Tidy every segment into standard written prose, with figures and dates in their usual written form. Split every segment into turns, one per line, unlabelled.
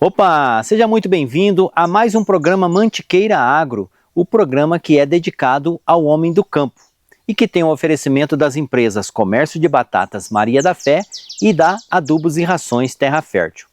Opa, seja muito bem-vindo a mais um programa Mantiqueira Agro, o programa que é dedicado ao homem do campo e que tem o oferecimento das empresas Comércio de Batatas Maria da Fé e da Adubos e Rações Terra Fértil.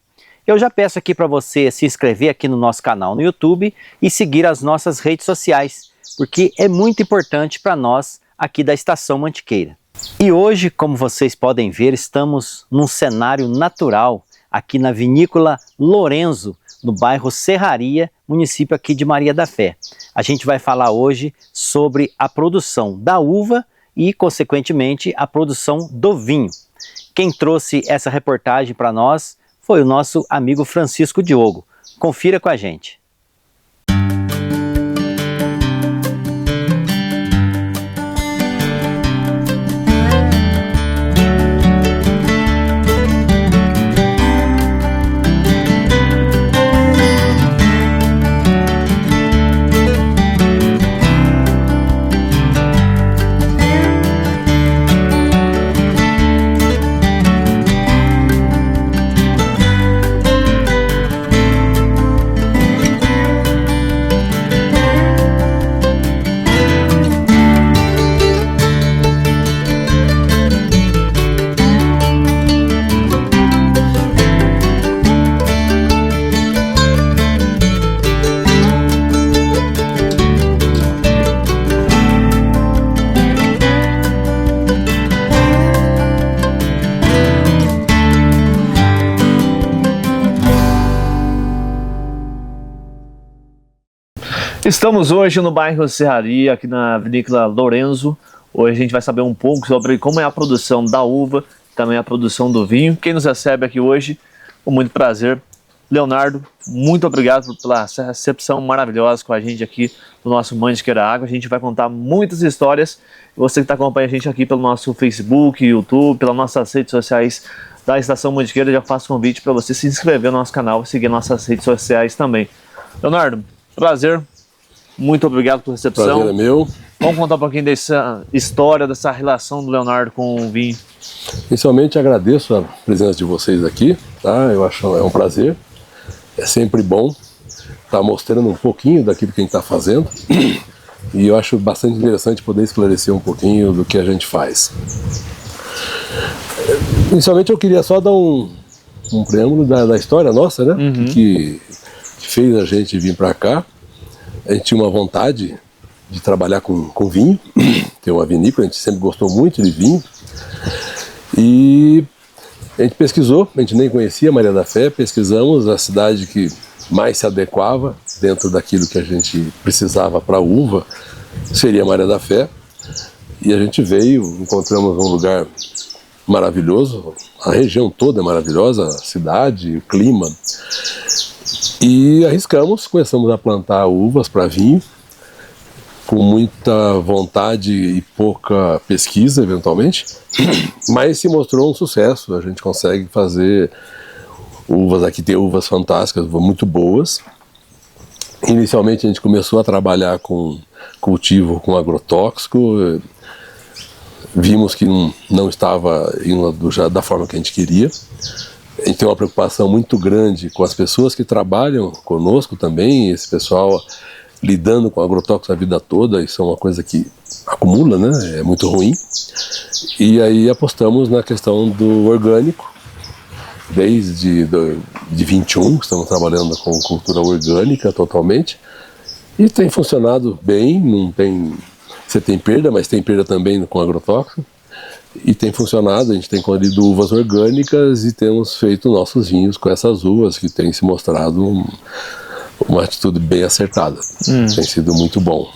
Eu já peço aqui para você se inscrever aqui no nosso canal no YouTube e seguir as nossas redes sociais, porque é muito importante para nós aqui da Estação Mantiqueira. E hoje, como vocês podem ver, estamos num cenário natural aqui na Vinícola Lorenzo, no bairro Serraria, município aqui de Maria da Fé. A gente vai falar hoje sobre a produção da uva e, consequentemente, a produção do vinho. Quem trouxe essa reportagem para nós foi o nosso amigo Francisco Diogo. Confira com a gente.
Estamos hoje no bairro Serraria, aqui na Vinícola Lorenzo. Hoje a gente vai saber um pouco sobre como é a produção da uva, também a produção do vinho. Quem nos recebe aqui hoje, com muito prazer, Leonardo, muito obrigado pela recepção maravilhosa com a gente aqui no nosso Mantiqueira Agro. A gente vai contar muitas histórias. Você que está acompanhando a gente aqui pelo nosso Facebook, YouTube, pelas nossas redes sociais da Estação Mantiqueira, já faço convite para você se inscrever no nosso canal e seguir nossas redes sociais também. Leonardo, prazer. Muito obrigado pela recepção.
Prazer é meu.
Vamos contar um pouquinho dessa história, dessa relação do Leonardo com o vinho.
Inicialmente agradeço a presença de vocês aqui, tá? Eu acho é um prazer. É sempre bom estar mostrando um pouquinho daquilo que a gente está fazendo. E eu acho bastante interessante poder esclarecer um pouquinho do que a gente faz. Inicialmente eu queria só dar um preâmbulo da história nossa, né? Que fez a gente vir para cá. A gente tinha uma vontade de trabalhar com vinho, ter uma vinícola, a gente sempre gostou muito de vinho. E a gente pesquisou, a gente nem conhecia Maria da Fé, pesquisamos a cidade que mais se adequava dentro daquilo que a gente precisava para a uva, seria Maria da Fé. E a gente veio, encontramos um lugar maravilhoso, a região toda é maravilhosa, a cidade, o clima. E arriscamos, começamos a plantar uvas para vinho, com muita vontade e pouca pesquisa, eventualmente, mas se mostrou um sucesso. A gente consegue fazer uvas aqui, tem uvas fantásticas, muito boas. Inicialmente a gente começou a trabalhar com cultivo com agrotóxico, vimos que não estava indo da forma que a gente queria. A gente tem uma preocupação muito grande com as pessoas que trabalham conosco também, esse pessoal lidando com agrotóxicos a vida toda, isso é uma coisa que acumula, né? É muito ruim. E aí apostamos na questão do orgânico, desde de 21, estamos trabalhando com cultura orgânica totalmente, e tem funcionado bem, não tem, você tem perda, mas tem perda também com agrotóxico. E tem funcionado, a gente tem colhido uvas orgânicas e temos feito nossos vinhos com essas uvas, que tem se mostrado uma atitude bem acertada. Tem sido muito bom.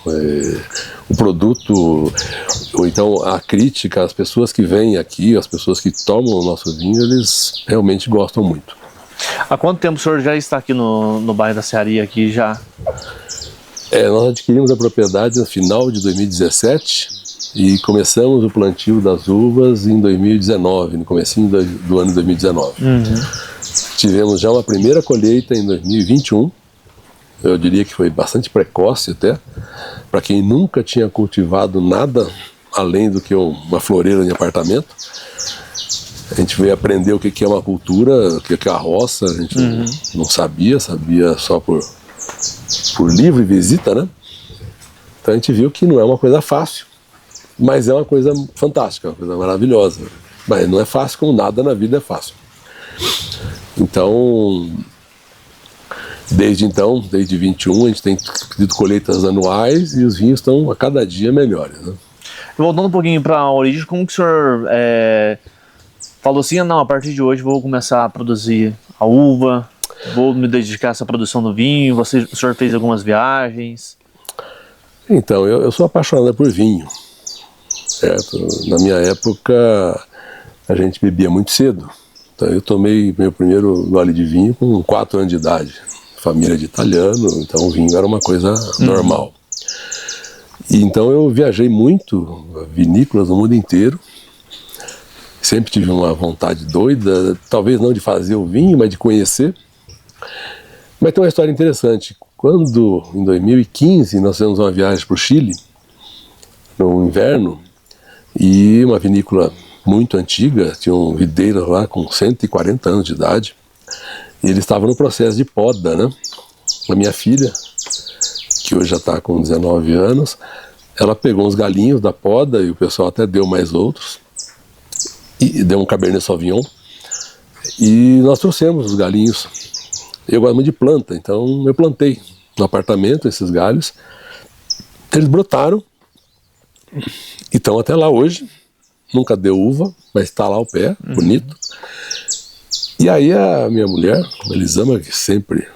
O produto, ou então a crítica, as pessoas que vêm aqui, as pessoas que tomam o nosso vinho, eles realmente gostam muito.
Há quanto tempo o senhor já está aqui no bairro da Serraria aqui já?
Nós adquirimos a propriedade no final de 2017 e começamos o plantio das uvas em 2019, no comecinho do ano 2019. Tivemos já uma primeira colheita em 2021, eu diria que foi bastante precoce até, para quem nunca tinha cultivado nada além do que uma floreira de apartamento. A gente veio aprender o que é uma cultura, o que é a roça, a gente não sabia só por livro e visita, né? Então a gente viu que não é uma coisa fácil, mas é uma coisa fantástica, uma coisa maravilhosa. Mas não é fácil, como nada na vida é fácil. Então, desde 21, a gente tem tido colheitas anuais e os vinhos estão a cada dia melhores, né?
Voltando um pouquinho para a origem, como que o senhor falou assim, não, a partir de hoje vou começar a produzir a uva, vou me dedicar a essa produção do vinho, o senhor fez algumas viagens?
Então, eu sou apaixonado por vinho, certo? Na minha época, a gente bebia muito cedo. Então, eu tomei meu primeiro gole de vinho com 4 anos de idade. Família de italiano, então o vinho era uma coisa normal. E então eu viajei muito, vinícolas no mundo inteiro. Sempre tive uma vontade doida, talvez não de fazer o vinho, mas de conhecer. Mas tem uma história interessante. Quando, em 2015, nós fizemos uma viagem para o Chile, no inverno, e uma vinícola muito antiga, tinham videiras lá com 140 anos de idade, e eles estavam no processo de poda, né? A minha filha, que hoje já está com 19 anos, ela pegou uns galinhos da poda, e o pessoal até deu mais outros, e deu um Cabernet Sauvignon, e nós trouxemos os galinhos. Eu gosto muito de planta, então eu plantei no apartamento esses galhos, eles brotaram, e estão até lá hoje, nunca deu uva, mas está lá o pé, bonito. E aí a minha mulher, a Elisama, que sempre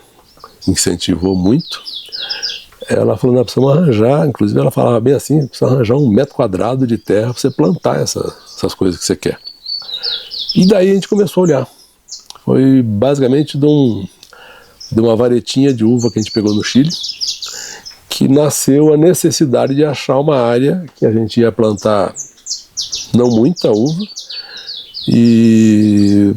incentivou muito, ela falou, não, precisamos arranjar, inclusive ela falava bem assim, precisa arranjar 1 metro quadrado de terra para você plantar essas coisas que você quer. E daí a gente começou a olhar. Foi basicamente de uma varetinha de uva que a gente pegou no Chile, que nasceu a necessidade de achar uma área que a gente ia plantar não muita uva. E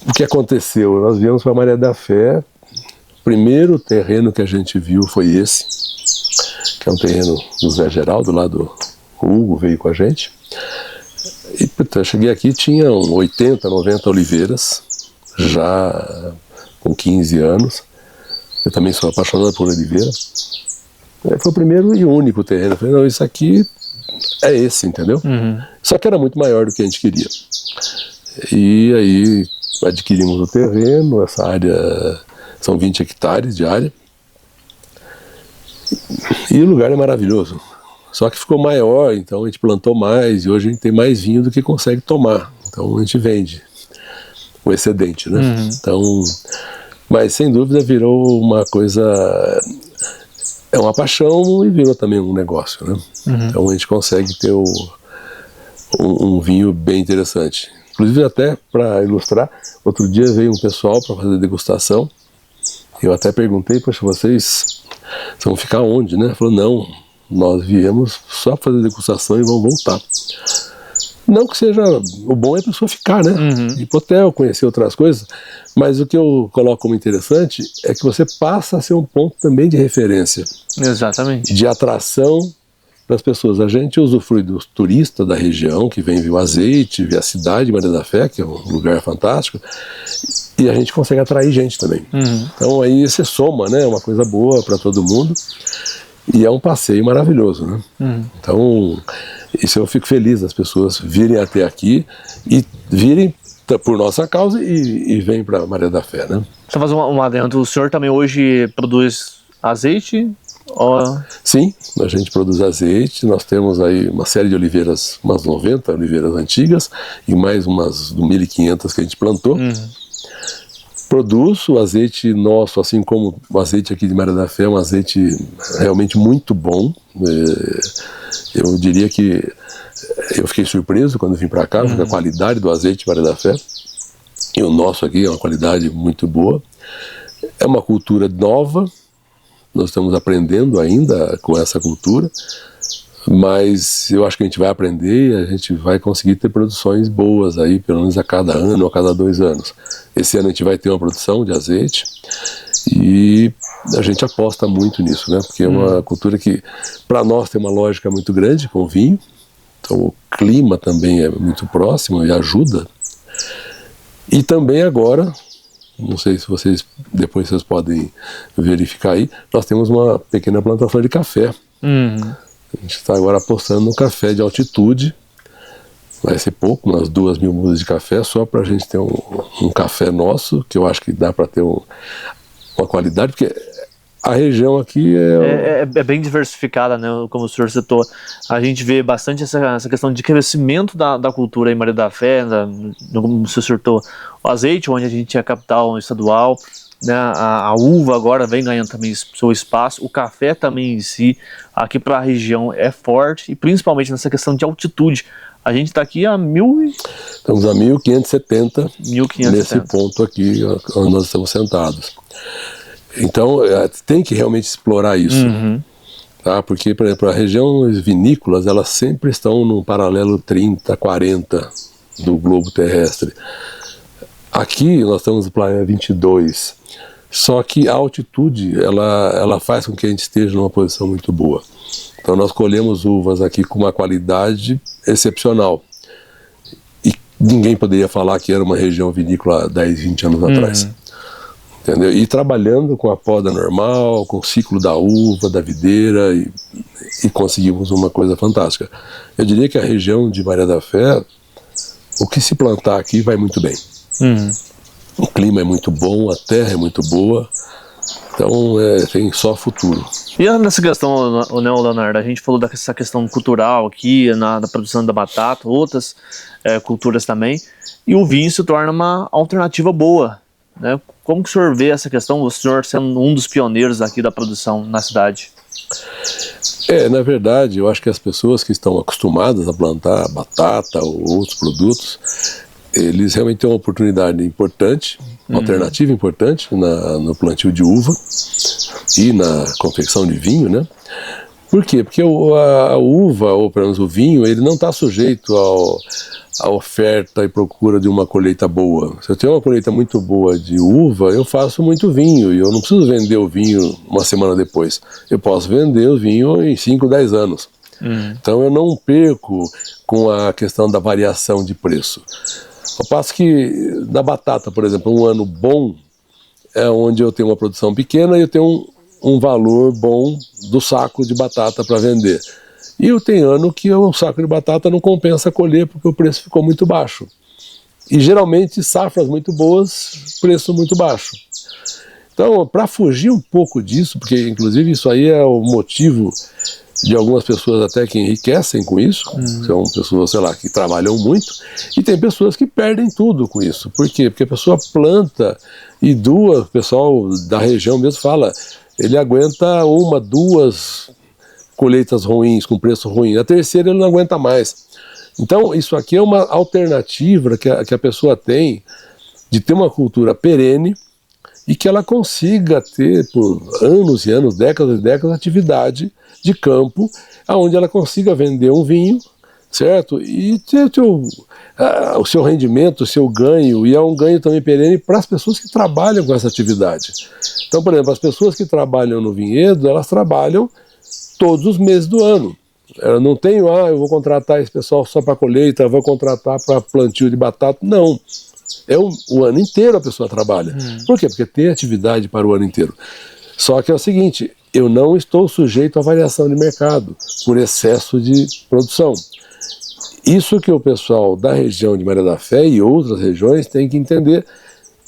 o que aconteceu? Nós viemos para Maria da Fé. O primeiro terreno que a gente viu foi esse, que é um terreno do Zé Geraldo, lá do Hugo, veio com a gente. E eu cheguei aqui, tinham 80, 90 oliveiras, já com 15 anos. Eu também sou apaixonado por oliveira. Foi o primeiro e único terreno. Eu falei, não, isso aqui é esse, entendeu? Só que era muito maior do que a gente queria. E aí adquirimos o terreno, essa área são 20 hectares de área. E o lugar é maravilhoso. Só que ficou maior, então a gente plantou mais e hoje a gente tem mais vinho do que consegue tomar. Então a gente vende o excedente, né? Então, mas sem dúvida virou uma coisa, é uma paixão e virou também um negócio, né? Então a gente consegue ter um vinho bem interessante. Inclusive até para ilustrar, outro dia veio um pessoal para fazer degustação. Eu até perguntei, poxa, vocês vão ficar onde, né? Falou, não, nós viemos só para fazer degustação e vamos voltar. Não que seja, o bom é a pessoa ficar, né? Ir pro hotel, conhecer outras coisas, mas o que eu coloco como interessante é que você passa a ser um ponto também de referência.
Exatamente.
De atração das pessoas. A gente usufrui dos turistas da região, que vem ver o azeite, ver a cidade de Maria da Fé, que é um lugar fantástico, e a gente consegue atrair gente também. Então aí você soma, né? Uma coisa boa para todo mundo, e é um passeio maravilhoso, né? Então, isso eu fico feliz das pessoas virem até aqui e virem por nossa causa e vêm para Maria da Fé, né?
Só fazer um adendo, o senhor também hoje produz azeite?
Sim, a gente produz azeite, nós temos aí uma série de oliveiras, umas 90 oliveiras antigas e mais umas 1.500 que a gente plantou. Produz o azeite nosso, assim como o azeite aqui de Maria da Fé, é um azeite realmente muito bom. Eu diria que eu fiquei surpreso quando vim para cá, com a qualidade do azeite de Maria da Fé. E o nosso aqui é uma qualidade muito boa. É uma cultura nova, nós estamos aprendendo ainda com essa cultura, mas eu acho que a gente vai aprender e a gente vai conseguir ter produções boas aí, pelo menos a cada ano ou a cada 2 anos. Esse ano a gente vai ter uma produção de azeite e a gente aposta muito nisso, né? Porque é uma cultura que, para nós, tem uma lógica muito grande com o vinho, Então o clima também é muito próximo e ajuda. E também agora, não sei se depois vocês podem verificar aí, nós temos uma pequena plantação de café. A gente está agora apostando no café de altitude. Vai ser pouco, umas 2.000 mudas de café, só para a gente ter um café nosso, que eu acho que dá para ter uma qualidade, porque a região aqui
é bem diversificada, né? Como o senhor citou. A gente vê bastante essa questão de crescimento da cultura em Maria da Fé, como o senhor citou, o azeite, onde a gente tinha capital estadual, né? A uva agora vem ganhando também seu espaço, o café também em si, aqui para a região é forte, e principalmente nessa questão de altitude. A gente está aqui
Estamos a 1.570 nesse ponto aqui, onde nós estamos sentados. Então, tem que realmente explorar isso. Tá? Porque, por exemplo, as regiões vinícolas, elas sempre estão num paralelo 30, 40 do globo terrestre. Aqui, nós estamos no planeta 22. Só que a altitude, ela faz com que a gente esteja numa posição muito boa. Então, nós colhemos uvas aqui com uma qualidade excepcional. E ninguém poderia falar que era uma região vinícola há 10, 20 anos atrás. Entendeu? E trabalhando com a poda normal, com o ciclo da uva, da videira, e conseguimos uma coisa fantástica. Eu diria que a região de Maria da Fé, o que se plantar aqui vai muito bem. O clima é muito bom, a terra é muito boa, então tem só futuro.
E nessa questão, né, Leonardo, a gente falou dessa questão cultural aqui, na produção da batata, outras culturas também, e o vinho se torna uma alternativa boa, né? Como que o senhor vê essa questão, o senhor sendo um dos pioneiros aqui da produção na cidade?
Na verdade, eu acho que as pessoas que estão acostumadas a plantar batata ou outros produtos, eles realmente têm uma oportunidade importante, alternativa importante no plantio de uva e na confecção de vinho, né? Por quê? Porque a uva, ou pelo menos o vinho, ele não está sujeito à oferta e procura de uma colheita boa. Se eu tenho uma colheita muito boa de uva, eu faço muito vinho, e eu não preciso vender o vinho uma semana depois. Eu posso vender o vinho em 5, 10 anos. Então eu não perco com a questão da variação de preço. Ao passo que na batata, por exemplo, um ano bom é onde eu tenho uma produção pequena e eu tenho um valor bom do saco de batata para vender. E eu tenho ano que o saco de batata não compensa colher porque o preço ficou muito baixo. E geralmente safras muito boas, preço muito baixo. Então, para fugir um pouco disso, porque inclusive isso aí é o motivo de algumas pessoas até que enriquecem com isso, são pessoas, sei lá, que trabalham muito, e tem pessoas que perdem tudo com isso. Por quê? Porque a pessoa planta e o pessoal da região mesmo fala, ele aguenta 1, 2 colheitas ruins, com preço ruim, a terceira ele não aguenta mais. Então isso aqui é uma alternativa que a pessoa tem de ter uma cultura perene e que ela consiga ter por anos e anos, décadas e décadas, atividade de campo, onde ela consiga vender um vinho, certo? E ter o seu rendimento, o seu ganho, e é um ganho também perene para as pessoas que trabalham com essa atividade. Então, por exemplo, as pessoas que trabalham no vinhedo, elas trabalham todos os meses do ano. Eu não tenho, eu vou contratar esse pessoal só para colheita, vou contratar para plantio de batata. Não. O ano inteiro a pessoa trabalha. Por quê? Porque tem atividade para o ano inteiro. Só que é o seguinte, eu não estou sujeito à variação de mercado por excesso de produção. Isso que o pessoal da região de Maria da Fé e outras regiões tem que entender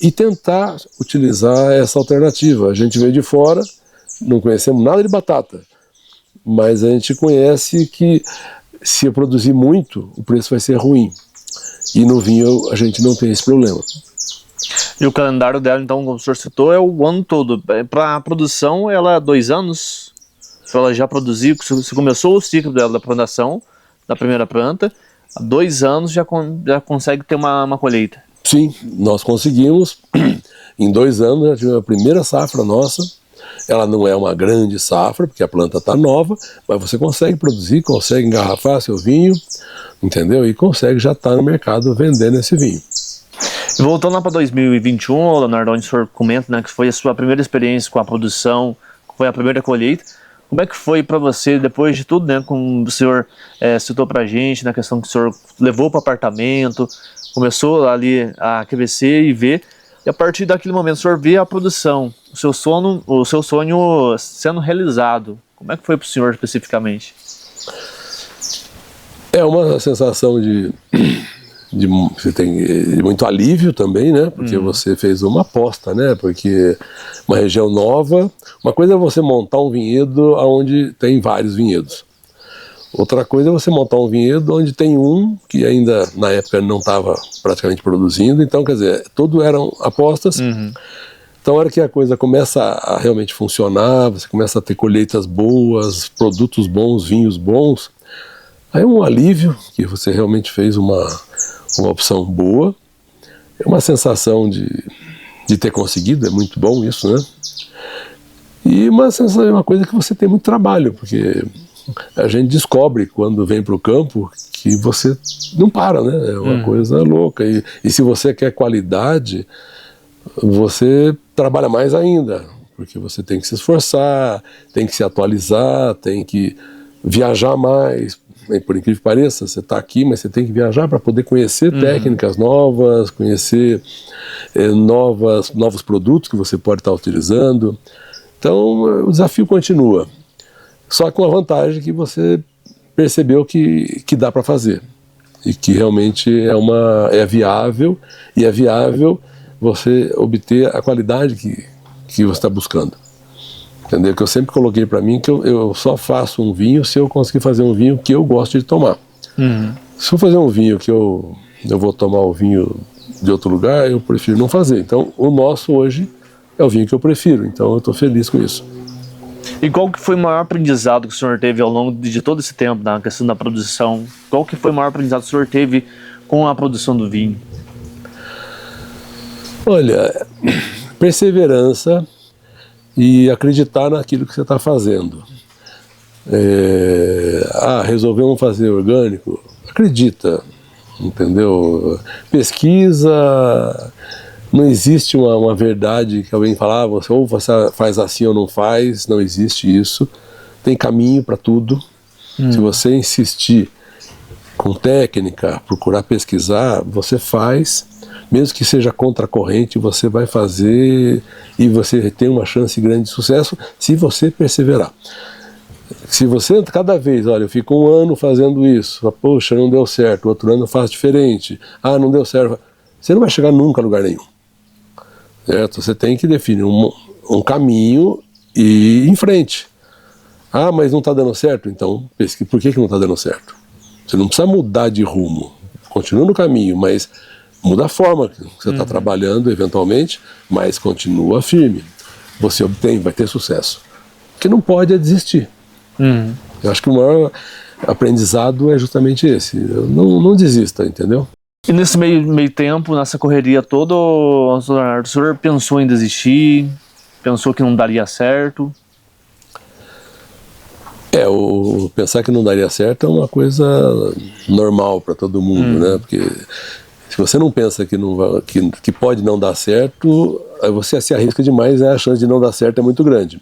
e tentar utilizar essa alternativa. A gente veio de fora, não conhecemos nada de batata, mas a gente conhece que se eu produzir muito, o preço vai ser ruim. E no vinho a gente não tem esse problema.
E o calendário dela, então, como o senhor citou, é o ano todo. Para a produção, ela é 2 anos? Ela já produziu, se começou o ciclo dela da plantação, da primeira planta, há 2 anos já consegue ter uma colheita.
Sim, nós conseguimos. Em 2 anos já tivemos a primeira safra nossa. Ela não é uma grande safra, porque a planta está nova, mas você consegue produzir, consegue engarrafar seu vinho, entendeu? E consegue já estar no mercado vendendo esse vinho.
E voltando lá para 2021, Leonardo, onde o senhor comenta, né, que foi a sua primeira experiência com a produção, foi a primeira colheita, Como é que foi para você, depois de tudo, né, como o senhor citou pra gente, na questão que o senhor levou para o apartamento, começou ali a crescer e ver, e a partir daquele momento o senhor vê a produção, o seu sonho sendo realizado. Como é que foi para o senhor especificamente?
É uma sensação de muito alívio também, né? Porque você fez uma aposta, né? Porque uma região nova, uma coisa é você montar um vinhedo onde tem vários vinhedos. Outra coisa é você montar um vinhedo onde tem um que ainda na época não estava praticamente produzindo. Então, quer dizer, tudo eram apostas. Então, a hora que a coisa começa a realmente funcionar, você começa a ter colheitas boas, produtos bons, vinhos bons, aí é um alívio que você realmente fez uma opção boa. É uma sensação de ter conseguido, é muito bom isso, né? E uma sensação, é uma coisa que você tem muito trabalho, porque a gente descobre quando vem para o campo que você não para, né? É uma coisa louca. E se você quer qualidade, você trabalha mais ainda, porque você tem que se esforçar, tem que se atualizar, tem que viajar mais. Por incrível que pareça, você está aqui, mas você tem que viajar para poder conhecer técnicas novas, conhecer novos produtos que você pode estar utilizando. Então, o desafio continua. Só com a vantagem que você percebeu que dá para fazer. E que realmente é viável, e é viável você obter a qualidade que você está buscando. Entendeu? Que eu sempre coloquei para mim que eu só faço um vinho se eu conseguir fazer um vinho que eu gosto de tomar. Se eu fazer um vinho que eu vou tomar o vinho de outro lugar, eu prefiro não fazer. Então, o nosso hoje é o vinho que eu prefiro. Então, eu estou feliz com isso.
E qual que foi o maior aprendizado que o senhor teve ao longo de todo esse tempo na questão da produção? Qual que foi o maior aprendizado que o senhor teve com a produção do vinho?
Olha, perseverança e acreditar naquilo que você está fazendo. Resolvemos fazer orgânico? Acredita, entendeu? Pesquisa, não existe uma verdade que alguém fala, ou você faz assim ou não faz, não existe isso. Tem caminho para tudo. Se você insistir com técnica, procurar pesquisar, você faz. Mesmo que seja contra a corrente, você vai fazer e você tem uma chance grande de sucesso se você perseverar. Se você cada vez, olha, eu fico um ano fazendo isso, poxa, não deu certo, outro ano eu faço diferente, não deu certo, você não vai chegar nunca a lugar nenhum. Certo? Você tem que definir um caminho e ir em frente. Mas não está dando certo? Então, pesquise por que não está dando certo. Você não precisa mudar de rumo, continua no caminho, mas muda a forma que você está trabalhando eventualmente, mas continua firme. Você vai ter sucesso. O que não pode é desistir. Eu acho que o maior aprendizado é justamente esse. Não desista, entendeu?
E nesse meio tempo, nessa correria toda, o senhor pensou em desistir? Pensou que não daria certo?
Pensar que não daria certo é uma coisa normal para todo mundo, né? Porque se você não pensa que pode não dar certo, aí você se arrisca demais, a chance de não dar certo é muito grande.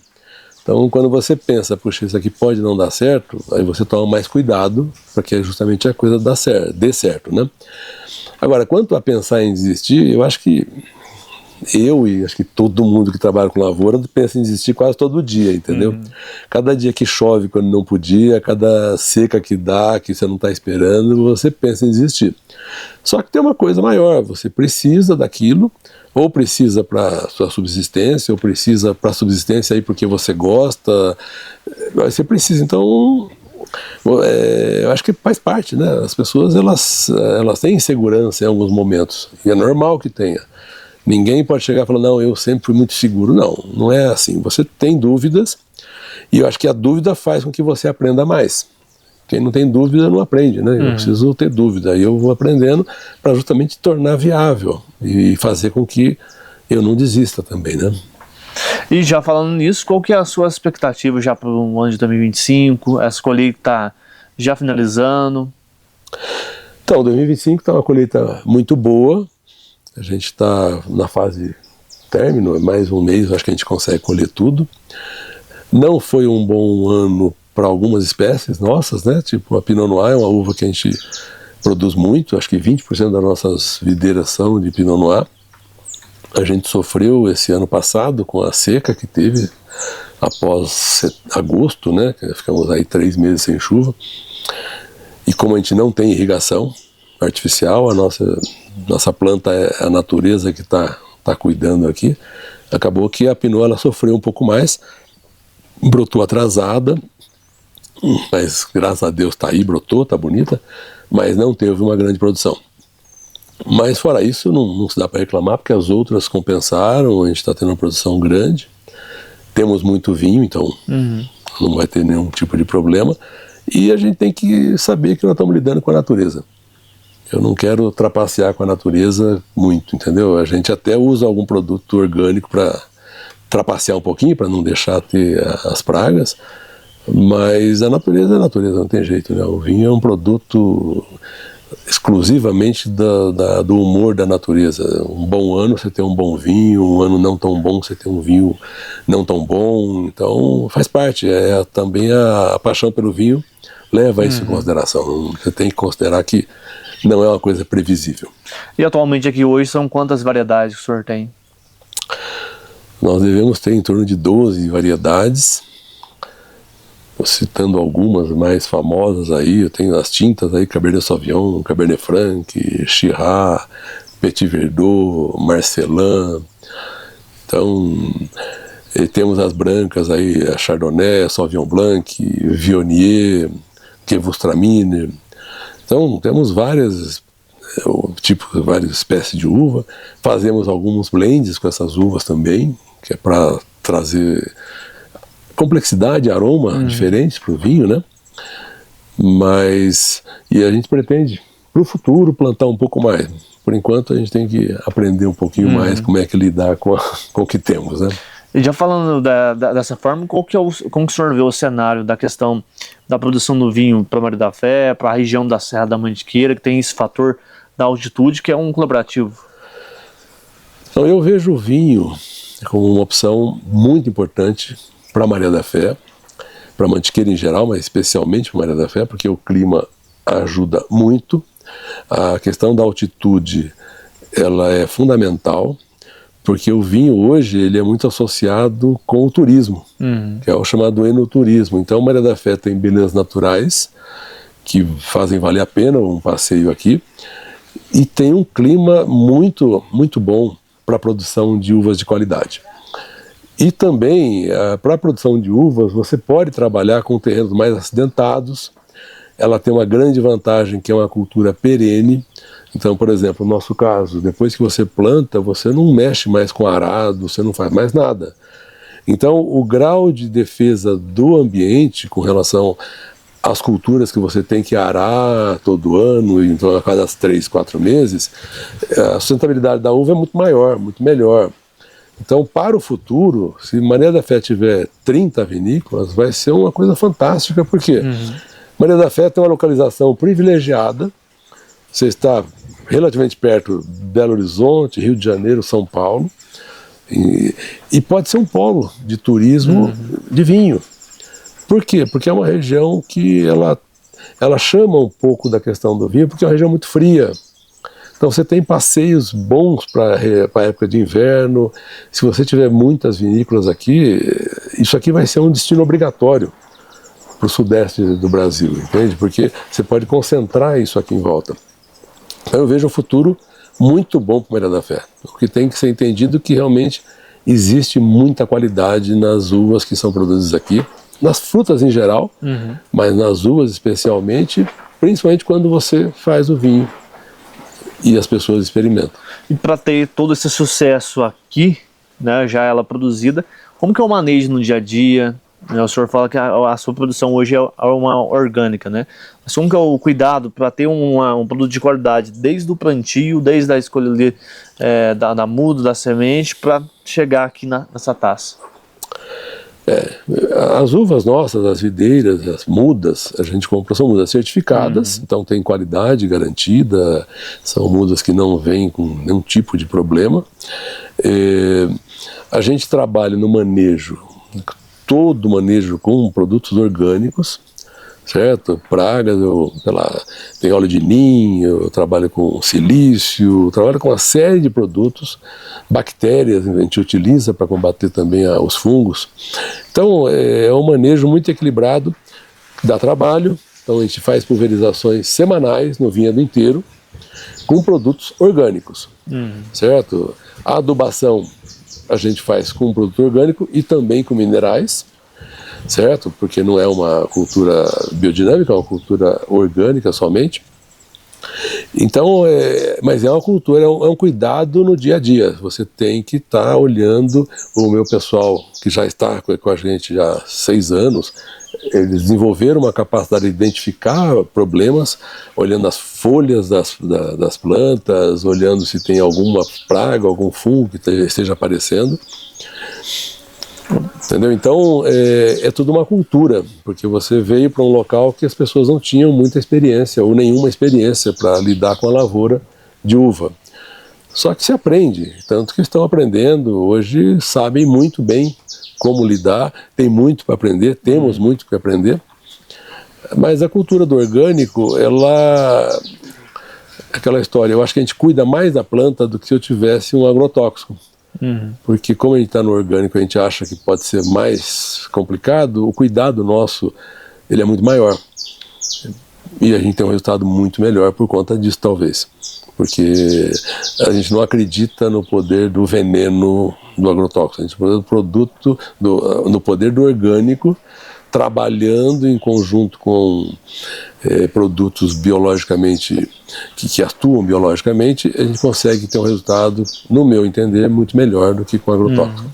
Então, quando você pensa, puxa, isso aqui pode não dar certo, aí você toma mais cuidado para que justamente a coisa dê certo, né? Agora, quanto a pensar em desistir, eu acho que e acho que todo mundo que trabalha com lavoura pensa em desistir quase todo dia, entendeu? Cada dia que chove quando não podia, cada seca que dá, que você não está esperando, você pensa em desistir. Só que tem uma coisa maior, você precisa daquilo, ou precisa para sua subsistência, ou precisa para a subsistência aí porque você gosta, você precisa, então eu acho que faz parte, né? As pessoas elas têm insegurança em alguns momentos, e é normal que tenha. Ninguém pode chegar e falar, não, eu sempre fui muito seguro. Não é assim. Você tem dúvidas, e eu acho que a dúvida faz com que você aprenda mais. Quem não tem dúvida não aprende, né? Eu preciso ter dúvida, e eu vou aprendendo para justamente tornar viável e fazer com que eu não desista também, né?
E já falando nisso, qual que é a sua expectativa já para o ano de 2025? Essa colheita está já finalizando?
Então, 2025 está uma colheita muito boa. A gente está na fase término, mais um mês, acho que a gente consegue colher tudo. Não foi um bom ano para algumas espécies nossas, né? Tipo a Pinot Noir é uma uva que a gente produz muito, acho que 20% das nossas videiras são de Pinot Noir. A gente sofreu esse ano passado com a seca que teve após agosto, né? Ficamos aí 3 meses sem chuva. E como a gente não tem irrigação artificial, a nossa planta é a natureza que tá cuidando aqui, acabou que a Pinot ela sofreu um pouco mais, brotou atrasada, mas graças a Deus tá aí, brotou, tá bonita, mas não teve uma grande produção. Mas fora isso, não se dá para reclamar, porque as outras compensaram, a gente está tendo uma produção grande, temos muito vinho, então não vai ter nenhum tipo de problema, e a gente tem que saber que nós estamos lidando com a natureza. Eu não quero trapacear com a natureza muito, entendeu? A gente até usa algum produto orgânico para trapacear um pouquinho, para não deixar ter as pragas, mas a natureza é a natureza, não tem jeito, né? O vinho é um produto exclusivamente do humor da natureza. Um bom ano você tem um bom vinho, um ano não tão bom você tem um vinho não tão bom, então faz parte, também a paixão pelo vinho leva isso em consideração. Você tem que considerar que não é uma coisa previsível.
E atualmente aqui hoje são quantas variedades que o senhor tem?
Nós devemos ter em torno de 12 variedades. Tô citando algumas mais famosas aí, eu tenho as tintas aí, Cabernet Sauvignon, Cabernet Franc, Shiraz, Petit Verdot, Marcelin. Então, temos as brancas aí, a Chardonnay, Sauvignon Blanc, Viognier, Gewürztraminer. Então, temos várias espécies de uva. Fazemos alguns blends com essas uvas também, que é para trazer complexidade, aroma diferentes para o vinho, né? E a gente pretende, para o futuro, plantar um pouco mais. Por enquanto, a gente tem que aprender um pouquinho mais como é que lidar com o que temos, né?
E já falando dessa forma, como que o senhor vê o cenário da questão da produção do vinho para Maria da Fé, para a região da Serra da Mantiqueira, que tem esse fator da altitude, que é um colaborativo?
Então, eu vejo o vinho como uma opção muito importante para Maria da Fé, para Mantiqueira em geral, mas especialmente para Maria da Fé, porque o clima ajuda muito. A questão da altitude, ela é fundamental, porque o vinho hoje ele é muito associado com o turismo, que é o chamado enoturismo. Então Maria da Fé tem belezas naturais que fazem valer a pena um passeio aqui, e tem um clima muito, muito bom para a produção de uvas de qualidade. E também, para a produção de uvas, você pode trabalhar com terrenos mais acidentados. Ela tem uma grande vantagem, que é uma cultura perene. Então, por exemplo, no nosso caso, depois que você planta, você não mexe mais com arado, você não faz mais nada. Então, o grau de defesa do ambiente com relação às culturas que você tem que arar todo ano, então a cada 3, 4 meses, a sustentabilidade da uva é muito maior, muito melhor. Então, para o futuro, se Maria da Fé tiver 30 vinícolas, vai ser uma coisa fantástica, porque Maria da Fé tem uma localização privilegiada, você está relativamente perto de Belo Horizonte, Rio de Janeiro, São Paulo, e pode ser um polo de turismo de vinho. Por quê? Porque é uma região que ela chama um pouco da questão do vinho, porque é uma região muito fria. Então você tem passeios bons para a época de inverno. Se você tiver muitas vinícolas aqui, isso aqui vai ser um destino obrigatório para o sudeste do Brasil, entende? Porque você pode concentrar isso aqui em volta. Então eu vejo um futuro muito bom para Maria da Fé. O que tem que ser entendido é que realmente existe muita qualidade nas uvas que são produzidas aqui, nas frutas em geral, mas nas uvas especialmente, principalmente quando você faz o vinho e as pessoas experimentam.
E para ter todo esse sucesso aqui, né, já ela produzida, como que é o manejo no dia a dia? O senhor fala que a sua produção hoje é uma orgânica, né? Mas como que é o cuidado para ter um produto de qualidade, desde o plantio, desde a escolha da muda, da semente, para chegar aqui nessa taça?
As uvas nossas, as videiras, as mudas, a gente compra, são mudas certificadas, então tem qualidade garantida, são mudas que não vêm com nenhum tipo de problema. A gente trabalha no manejo todo o manejo com produtos orgânicos, certo? Pragas, tem óleo de ninho, eu trabalho com silício, trabalho com uma série de produtos, bactérias a gente utiliza para combater também os fungos. Então é um manejo muito equilibrado, dá trabalho, então a gente faz pulverizações semanais no vinhedo inteiro com produtos orgânicos, certo? A adubação a gente faz com produto orgânico e também com minerais, certo? Porque não é uma cultura biodinâmica, é uma cultura orgânica somente. Então, mas é uma cultura, é um cuidado no dia a dia. Você tem que estar olhando. O meu pessoal, que já está com a gente já há 6 anos, eles desenvolveram uma capacidade de identificar problemas, olhando as folhas das plantas, olhando se tem alguma praga, algum fungo que esteja aparecendo. Entendeu? Então é tudo uma cultura, porque você veio para um local que as pessoas não tinham muita experiência ou nenhuma experiência para lidar com a lavoura de uva. Só que se aprende, tanto que estão aprendendo, hoje sabem muito bem como lidar, tem muito para aprender, temos muito para aprender, mas a cultura do orgânico, aquela história, eu acho que a gente cuida mais da planta do que se eu tivesse um agrotóxico. Porque como a gente está no orgânico, a gente acha que pode ser mais complicado, o cuidado nosso, ele é muito maior. E a gente tem um resultado muito melhor por conta disso, talvez. Porque a gente não acredita no poder do veneno do agrotóxico, a gente acredita no poder do orgânico, trabalhando em conjunto com produtos biologicamente, que atuam biologicamente, a gente consegue ter um resultado, no meu entender, muito melhor do que com agrotóxico.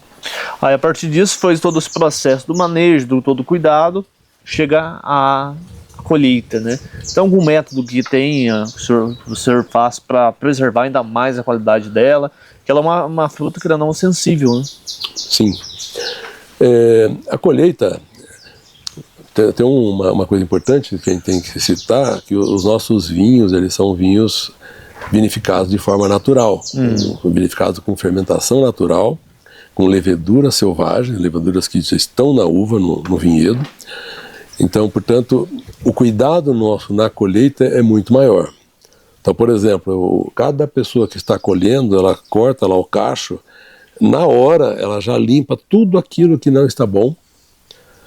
Aí a partir disso foi todo esse processo do manejo, do todo cuidado, chega à colheita, né? Então algum método que tenha, o senhor faz para preservar ainda mais a qualidade dela, que ela é uma fruta que não é sensível, né?
Sim. A colheita, tem uma coisa importante que a gente tem que citar, que os nossos vinhos, eles são vinhos vinificados de forma natural, vinificados com fermentação natural, com leveduras selvagens, leveduras que estão na uva, no vinhedo. Então, portanto, o cuidado nosso na colheita é muito maior. Então, por exemplo, cada pessoa que está colhendo, ela corta lá o cacho, na hora ela já limpa tudo aquilo que não está bom.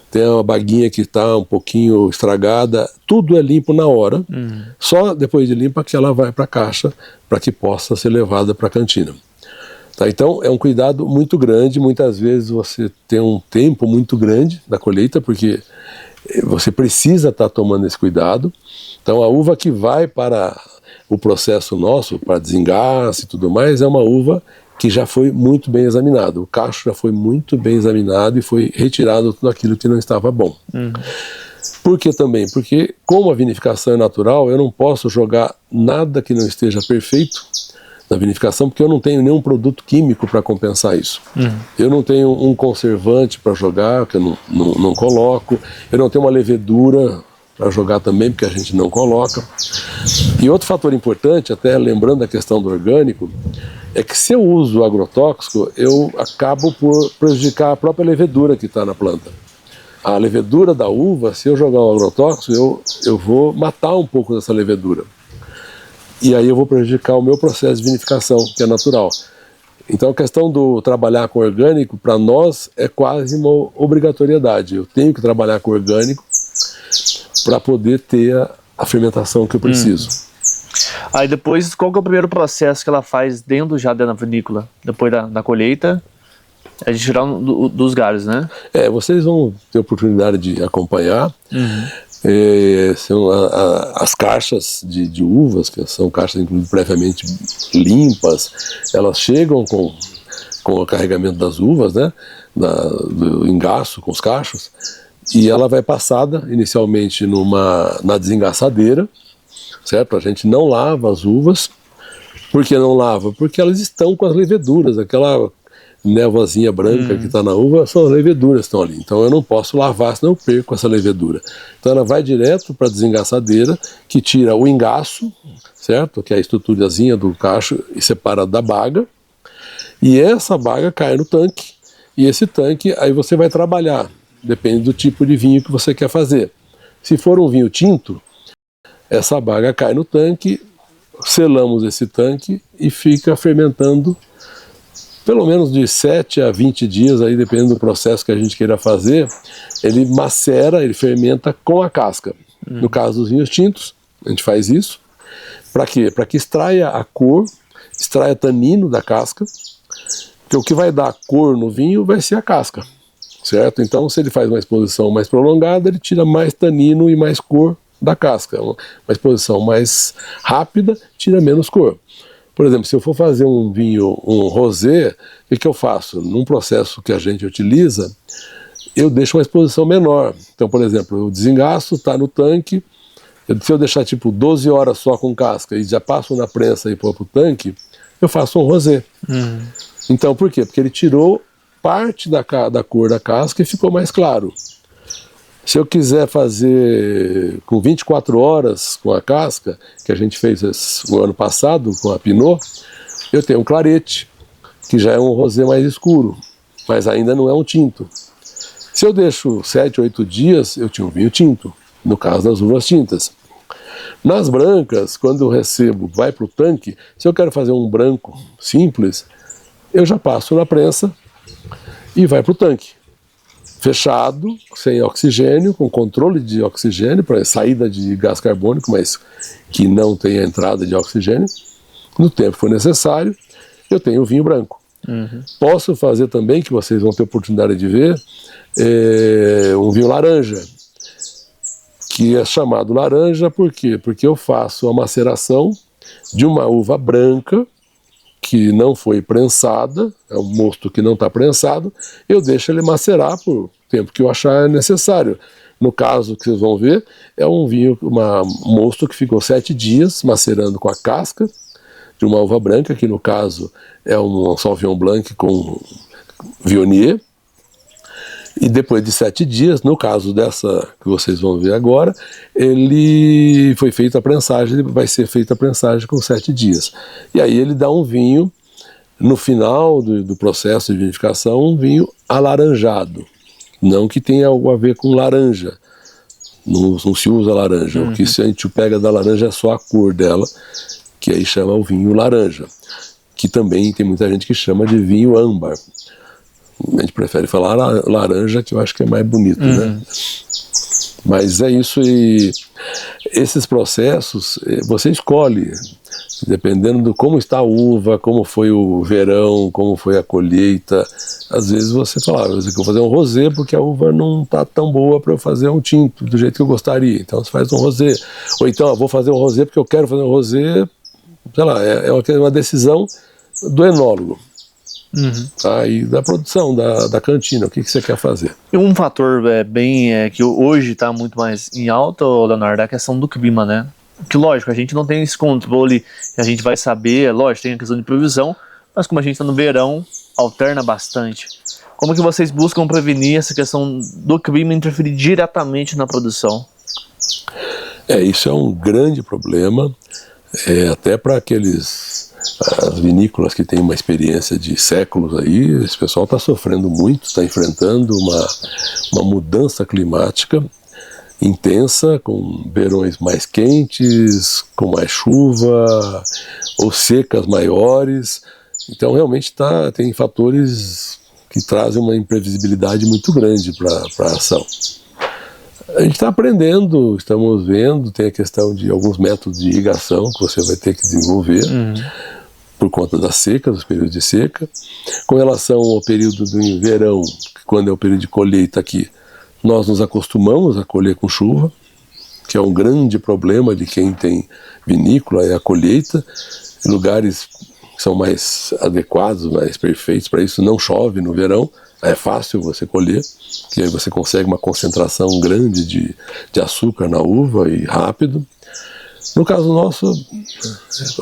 Tem uma baguinha que está um pouquinho estragada, tudo é limpo na hora, só depois de limpa que ela vai para a caixa para que possa ser levada para a cantina. Tá, então é um cuidado muito grande, muitas vezes você tem um tempo muito grande da colheita, porque você precisa estar tomando esse cuidado. Então a uva que vai para o processo nosso, para desengasse e tudo mais, é uma uva que já foi muito bem examinado. O cacho já foi muito bem examinado e foi retirado tudo aquilo que não estava bom. Por que também? Porque como a vinificação é natural, eu não posso jogar nada que não esteja perfeito na vinificação, porque eu não tenho nenhum produto químico para compensar isso. Eu não tenho um conservante para jogar, que eu não coloco. Eu não tenho uma levedura para jogar também, porque a gente não coloca. E outro fator importante, até lembrando da questão do orgânico, é que se eu uso agrotóxico, eu acabo por prejudicar a própria levedura que está na planta. A levedura da uva, se eu jogar um agrotóxico, eu vou matar um pouco dessa levedura. E aí eu vou prejudicar o meu processo de vinificação, que é natural. Então a questão do trabalhar com orgânico, para nós, é quase uma obrigatoriedade. Eu tenho que trabalhar com orgânico para poder ter a fermentação que eu preciso.
Aí depois, qual que é o primeiro processo que ela faz dentro da vinícola? Depois da colheita, é de tirar dos galhos, né?
Vocês vão ter a oportunidade de acompanhar. São as caixas de uvas, que são caixas inclusive previamente limpas, elas chegam com o carregamento das uvas, né, do engaço com os cachos, e ela vai passada inicialmente na desengaçadeira, certo? A gente não lava as uvas. Por que não lava? Porque elas estão com as leveduras, aquela névoazinha branca que está na uva, são as leveduras que estão ali. Então eu não posso lavar, senão eu perco essa levedura. Então ela vai direto para a desengaçadeira, que tira o engaço, certo? Que é a estruturazinha do cacho e separa da baga. E essa baga cai no tanque. E esse tanque, aí você vai trabalhar depende do tipo de vinho que você quer fazer. Se for um vinho tinto, essa baga cai no tanque, selamos esse tanque e fica fermentando pelo menos de 7 a 20 dias, aí dependendo do processo que a gente queira fazer, ele macera, ele fermenta com a casca. No caso dos vinhos tintos, a gente faz isso. Para quê? Para que extraia a cor, extraia tanino da casca, porque o que vai dar cor no vinho vai ser a casca, certo? Então, se ele faz uma exposição mais prolongada, ele tira mais tanino e mais cor da casca. Uma exposição mais rápida, tira menos cor. Por exemplo, se eu for fazer um vinho, um rosé, o que eu faço? Num processo que a gente utiliza, eu deixo uma exposição menor. Então, por exemplo, eu desengaço, está no tanque, se eu deixar tipo 12 horas só com casca e já passo na prensa e pôr para o tanque, eu faço um rosé. Então, por quê? Porque ele tirou parte da cor da casca e ficou mais claro. Se eu quiser fazer com 24 horas com a casca, que a gente fez o ano passado com a Pinot, eu tenho um clarete, que já é um rosé mais escuro, mas ainda não é um tinto. Se eu deixo 7, 8 dias, eu tinha um vinho tinto, no caso das uvas tintas. Nas brancas, quando eu recebo, vai para o tanque, se eu quero fazer um branco simples, eu já passo na prensa e vai para o tanque. Fechado, sem oxigênio, com controle de oxigênio, para saída de gás carbônico, mas que não tenha entrada de oxigênio. No tempo que for necessário, eu tenho o vinho branco. Posso fazer também, que vocês vão ter oportunidade de ver, um vinho laranja, que é chamado laranja por quê? Porque eu faço a maceração de uma uva branca, que não foi prensada, é um mosto que não está prensado, eu deixo ele macerar por tempo que eu achar necessário. No caso que vocês vão ver, é um vinho, um mosto que ficou 7 dias macerando com a casca de uma uva branca, que no caso é um Sauvignon Blanc com Viognier. E depois de 7 dias, no caso dessa que vocês vão ver agora, ele foi feita a prensagem, ele vai ser feita a prensagem com 7 dias. E aí ele dá um vinho, no final do processo de vinificação, um vinho alaranjado. Não que tenha algo a ver com laranja, não se usa laranja. O que a gente pega da laranja é só a cor dela, que aí chama o vinho laranja. Que também tem muita gente que chama de vinho âmbar. A gente prefere falar laranja, que eu acho que é mais bonito, né? Mas é isso, e esses processos você escolhe, dependendo de como está a uva, como foi o verão, como foi a colheita. Às vezes você fala, eu vou fazer um rosé porque a uva não está tão boa para eu fazer um tinto do jeito que eu gostaria, então você faz um rosé. Ou então, eu vou fazer um rosé porque eu quero fazer um rosé, sei lá, é uma decisão do enólogo. E da produção, da cantina, o que você quer fazer?
E um fator que hoje está muito mais em alta, Leonardo, é a questão do clima, né? Que lógico, a gente não tem esse controle, a gente vai saber, lógico, tem a questão de previsão, mas como a gente está no verão, alterna bastante. Como que vocês buscam prevenir essa questão do clima interferir diretamente na produção?
Isso é um grande problema, até para as vinícolas que têm uma experiência de séculos aí, esse pessoal está sofrendo muito, está enfrentando uma mudança climática intensa, com verões mais quentes, com mais chuva, ou secas maiores. Então realmente tem fatores que trazem uma imprevisibilidade muito grande para a ação. A gente está aprendendo, estamos vendo, tem a questão de alguns métodos de irrigação que você vai ter que desenvolver por conta das secas, dos períodos de seca. Com relação ao período do verão, quando é o período de colheita aqui, nós nos acostumamos a colher com chuva, que é um grande problema de quem tem vinícola, é a colheita. Em lugares que são mais adequados, mais perfeitos para isso, não chove no verão, é fácil você colher, que aí você consegue uma concentração grande de açúcar na uva e rápido. No caso nosso,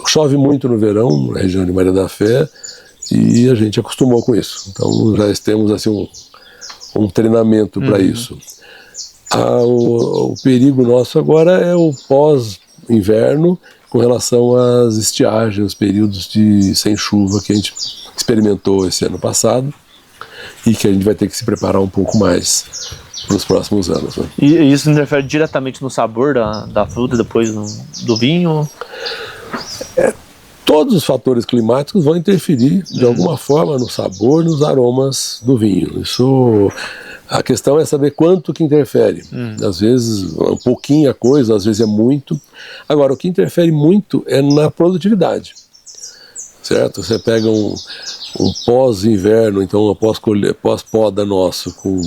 chove muito no verão, na região de Maria da Fé, e a gente acostumou com isso. Então já temos assim um treinamento para isso. O perigo nosso agora é o pós-inverno, com relação às estiagens, os períodos sem chuva que a gente experimentou esse ano passado. e que a gente vai ter que se preparar um pouco mais para os próximos anos, né?
E isso interfere diretamente no sabor da fruta depois do vinho?
Todos os fatores climáticos vão interferir de alguma forma no sabor, nos aromas do vinho. A questão é saber quanto que interfere. Às vezes um pouquinho a coisa, às vezes é muito. Agora, o que interfere muito é na produtividade, certo? Você pega um pós-inverno, então um pós-poda nosso, com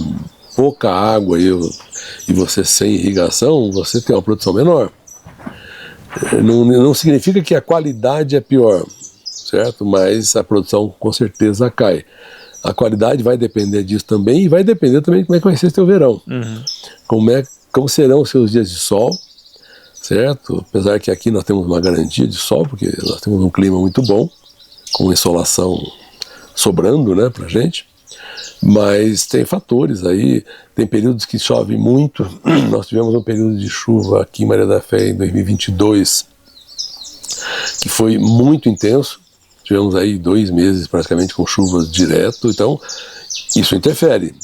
pouca água e você sem irrigação, você tem uma produção menor. Não significa que a qualidade é pior, certo? Mas a produção com certeza cai. A qualidade vai depender disso também, e vai depender também de como é que vai ser seu verão. Como serão os seus dias de sol, certo? Apesar que aqui nós temos uma garantia de sol, porque nós temos um clima muito bom, com insolação sobrando, né, pra gente. Mas tem fatores aí, tem períodos que chove muito. Nós tivemos um período de chuva aqui em Maria da Fé em 2022, que foi muito intenso. Tivemos aí 2 meses praticamente com chuvas direto, então isso interfere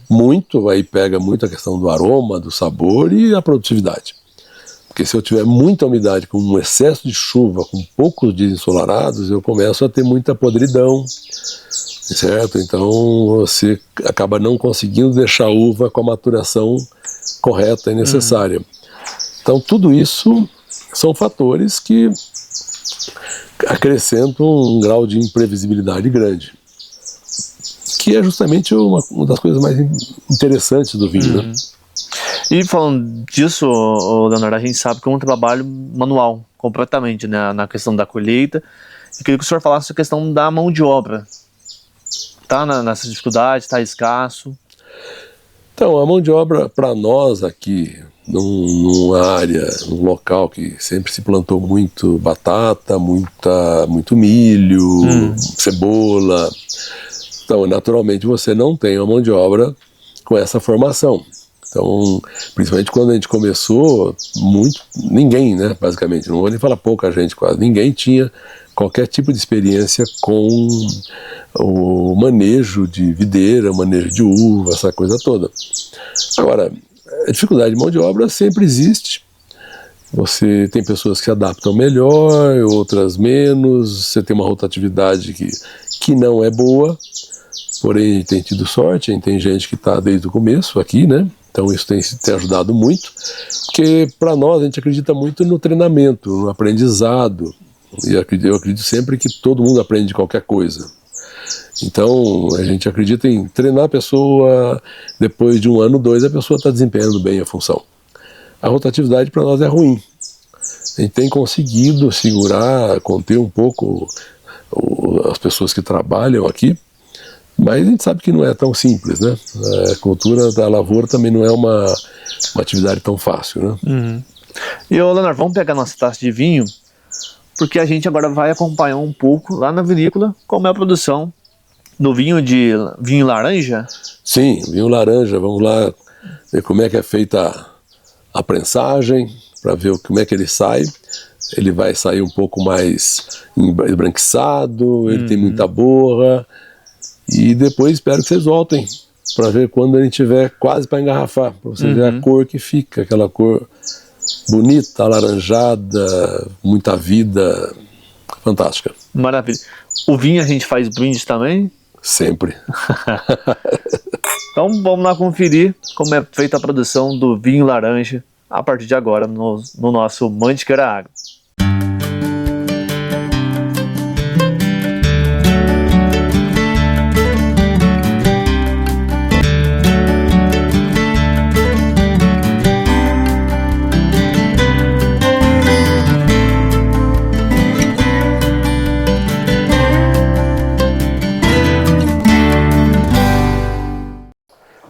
muito, aí pega muito a questão do aroma, do sabor e a produtividade. Porque se eu tiver muita umidade, com um excesso de chuva, com poucos dias ensolarados, eu começo a ter muita podridão, certo? Então você acaba não conseguindo deixar a uva com a maturação correta e necessária. Então tudo isso são fatores que acrescentam um grau de imprevisibilidade grande, que é justamente uma das coisas mais interessantes do vinho, né?
E falando disso, Leonardo, a gente sabe que é um trabalho manual, completamente, né, na questão da colheita. Eu queria que o senhor falasse a questão da mão de obra. Está nessa dificuldade, está escasso?
Então, a mão de obra para nós aqui, numa área, num local que sempre se plantou muito batata, muito milho, cebola. Então, naturalmente, você não tem uma mão de obra com essa formação. Então, principalmente quando a gente começou, ninguém, né, basicamente, não vou nem falar pouca gente, quase ninguém tinha qualquer tipo de experiência com o manejo de videira, o manejo de uva, essa coisa toda. Agora, a dificuldade de mão de obra sempre existe. Você tem pessoas que se adaptam melhor, outras menos, você tem uma rotatividade que não é boa, porém tem tido sorte, tem gente que está desde o começo aqui, né? Então isso tem ajudado muito, porque para nós a gente acredita muito no treinamento, no aprendizado, e eu acredito sempre que todo mundo aprende qualquer coisa. Então a gente acredita em treinar a pessoa, depois de 1 ano, 2, a pessoa está desempenhando bem a função. A rotatividade para nós é ruim. A gente tem conseguido segurar, conter um pouco as pessoas que trabalham aqui, mas a gente sabe que não é tão simples, né? A cultura da lavoura também não é uma atividade tão fácil, né?
E, Leonardo, vamos pegar nossa taça de vinho, porque a gente agora vai acompanhar um pouco lá na vinícola como é a produção do vinho laranja. Sim,
vinho laranja. Vamos lá ver como é que é feita a prensagem, para ver como é que ele sai. Ele vai sair um pouco mais esbranquiçado, ele tem muita borra. E depois espero que vocês voltem para ver quando ele estiver quase para engarrafar, para você ver a cor que fica, aquela cor bonita, alaranjada, muita vida, fantástica.
Maravilha. O vinho a gente faz brinde também?
Sempre.
Então vamos lá conferir como é feita a produção do vinho laranja a partir de agora no nosso Mantiqueira Agro.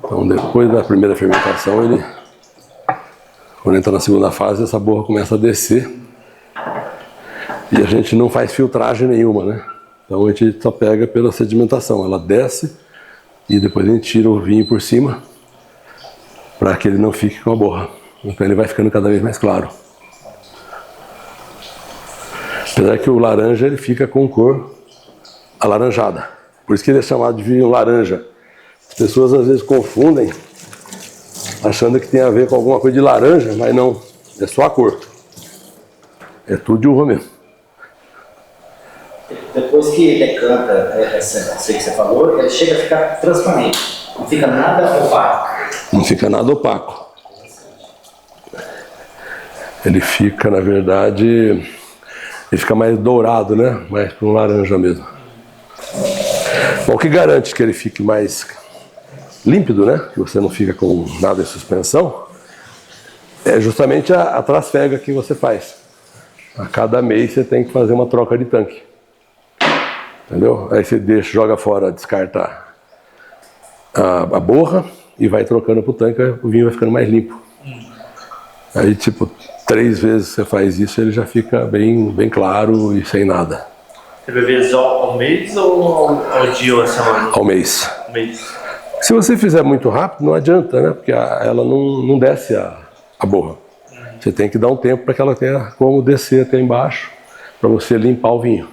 Então, depois da primeira fermentação, quando entra na segunda fase, essa borra começa a descer e a gente não faz filtragem nenhuma, né? Então a gente só pega pela sedimentação, ela desce e depois a gente tira o vinho por cima para que ele não fique com a borra. Então ele vai ficando cada vez mais claro. Apesar que o laranja ele fica com cor alaranjada, por isso que ele é chamado de vinho laranja. As pessoas às vezes confundem, achando que tem a ver com alguma coisa de laranja, mas não, é só a cor. É tudo de uva mesmo.
Depois que decanta essa que você falou, ele chega a ficar transparente. Não fica nada opaco.
Não fica nada opaco. Ele fica, na verdade, ele fica mais dourado, né? Mais para um laranja mesmo. Bom, o que garante que ele fique mais límpido, né? Que você não fica com nada em suspensão, é justamente a trasfega que você faz. A cada mês você tem que fazer uma troca de tanque. Entendeu? Aí você deixa, joga fora, descarta a borra e vai trocando pro tanque, o vinho vai ficando mais limpo. Aí, tipo, 3 vezes você faz isso, ele já fica bem claro e sem nada.
Você bebe ao mês ou ao dia ou à semana?
Ao mês.
Mês.
Se você fizer muito rápido, não adianta, né? Porque ela não desce a borra. Você tem que dar um tempo para que ela tenha como descer até embaixo, para você limpar o vinho.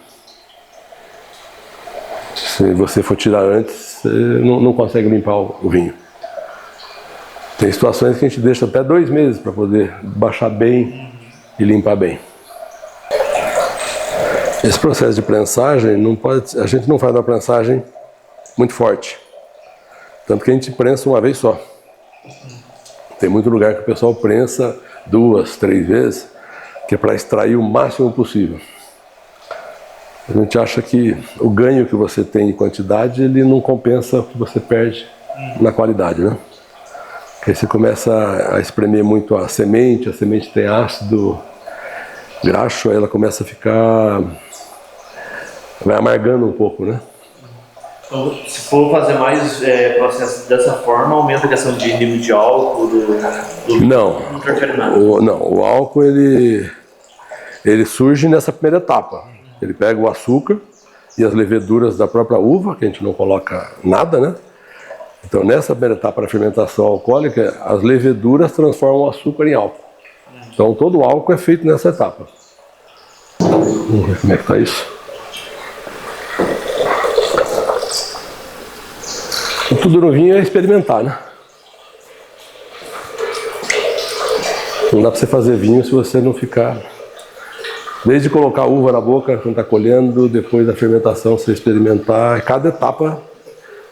Se você for tirar antes, você não consegue limpar o vinho. Tem situações que a gente deixa até 2 meses para poder baixar bem e limpar bem. Esse processo de prensagem, a gente não faz uma prensagem muito forte. Tanto que a gente prensa uma vez só. Tem muito lugar que o pessoal prensa 2, 3 vezes, que é para extrair o máximo possível. A gente acha que o ganho que você tem em quantidade, ele não compensa o que você perde na qualidade, né? Porque aí você começa a espremer muito a semente tem ácido graxo, aí ela começa a ficar... vai amargando um pouco, né?
Então, se for fazer mais processo dessa forma, aumenta a questão de nível de álcool do
Não,
não interfere nada.
O álcool ele surge nessa primeira etapa. Ele pega o açúcar e as leveduras da própria uva, que a gente não coloca nada, né? Então, nessa primeira etapa da fermentação alcoólica, as leveduras transformam o açúcar em álcool. Então, todo o álcool é feito nessa etapa. Vamos ver como é que está isso. E tudo no vinho é experimentar, né? Não dá para você fazer vinho se você não ficar... Desde colocar a uva na boca, quando está colhendo, depois da fermentação, você experimentar cada etapa,